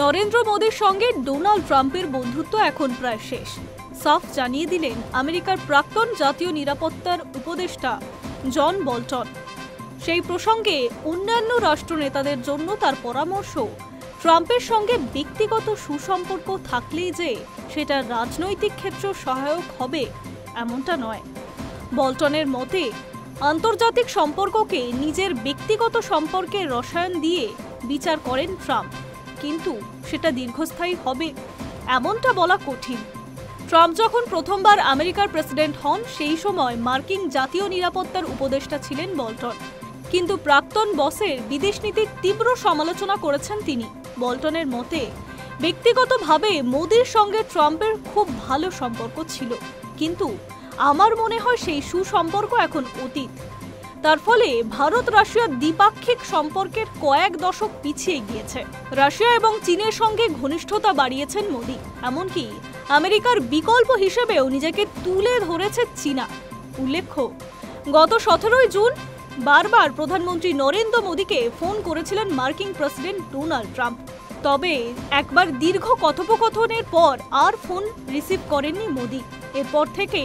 নরেন্দ্র মোদীর সঙ্গে ডোনাল্ড ট্রাম্পের বন্ধুত্ব এখন প্রায় শেষ। সাফ জানিয়ে দিলেন আমেরিকার প্রাক্তন জাতীয় নিরাপত্তার উপদেষ্টা জন বল্টন। সেই প্রসঙ্গে অন্যান্য রাষ্ট্রনেতাদের জন্য তার পরামর্শ, ট্রাম্পের সঙ্গে ব্যক্তিগত সুসম্পর্ক থাকলেই যে সেটা রাজনৈতিক ক্ষেত্রে সহায়ক হবে এমনটা নয়। বল্টনের মতে, আন্তর্জাতিক সম্পর্ককে নিজের ব্যক্তিগত সম্পর্কের রসায়ন দিয়ে বিচার করেন ট্রাম্প, কিন্তু সেটা দীর্ঘস্থায়ী হবে এমনটা বলা কঠিন। ট্রাম্প যখন প্রথমবার আমেরিকার প্রেসিডেন্ট হন, সেই সময় মার্কিন জাতীয় নিরাপত্তার উপদেষ্টা ছিলেন বল্টন, কিন্তু প্রাক্তন বসের বিদেশ নীতির তীব্র সমালোচনা করেছেন তিনি। বল্টনের মতে, ব্যক্তিগতভাবে মোদির সঙ্গে ট্রাম্পের খুব ভালো সম্পর্ক ছিল, কিন্তু আমার মনে হয় সেই সুসম্পর্ক এখন অতীত। তার ফলে ভারত রাশিয়া দ্বিপাক্ষিক সম্পর্কের কয়েক দশক পিছিয়ে গিয়েছে। রাশিয়া এবং চীনের সঙ্গে ঘনিষ্ঠতা বাড়িয়েছেন মোদি, এমনকি আমেরিকার বিকল্প হিসেবেও নিজেকে তুলে ধরেছে চীনা। উল্লেখ্য, গত 17 জুন বারবার প্রধানমন্ত্রী নরেন্দ্র মোদীকে ফোন করেছিলেন মার্কিন প্রেসিডেন্ট ডোনাল্ড ট্রাম্প। তবে একবার দীর্ঘ কথোপকথনের পর আর ফোন রিসিভ করেননি মোদি। এরপর থেকে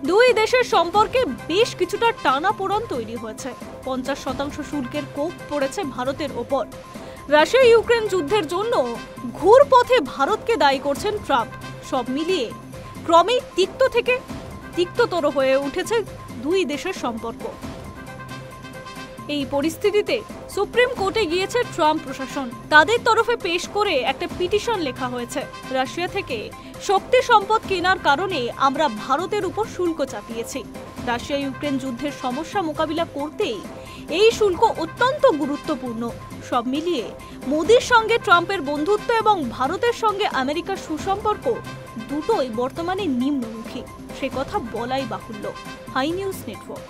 দুই দেশের সম্পর্কে বেশ কিছুটা টানাপোড়েন তৈরি হয়েছে। 50% শুল্কের কোপ পড়েছে ভারতের ওপর। রাশিয়া ইউক্রেন যুদ্ধের জন্য ঘুরপথে ভারতকে দায়ী করছেন ট্রাম্প। সব মিলিয়ে ক্রমেই তিক্ত থেকে তিক্ততর হয়ে উঠেছে দুই দেশের সম্পর্ক। এই পরিস্থিতিতে সুপ্রিম কোর্টে গিয়েছে ট্রাম্প প্রশাসন। তাদের তরফে পেশ করে একটা পিটিশন লেখা হয়েছে। রাশিয়া থেকে শক্তি সম্পদ কেনার কারণে আমরা ভারতের উপর শুল্ক চাপিয়েছি। রাশিয়া ইউক্রেন যুদ্ধের সমস্যা মোকাবিলা করতেই এই শুল্ক অত্যন্ত গুরুত্বপূর্ণ। সব মিলিয়ে মোদির সঙ্গে ট্রাম্পের বন্ধুত্ব এবং ভারতের সঙ্গে আমেরিকার সুসম্পর্ক দুটোই বর্তমানে নিম্নমুখী, সে কথা বলাই বাহুল্য। Hi News network.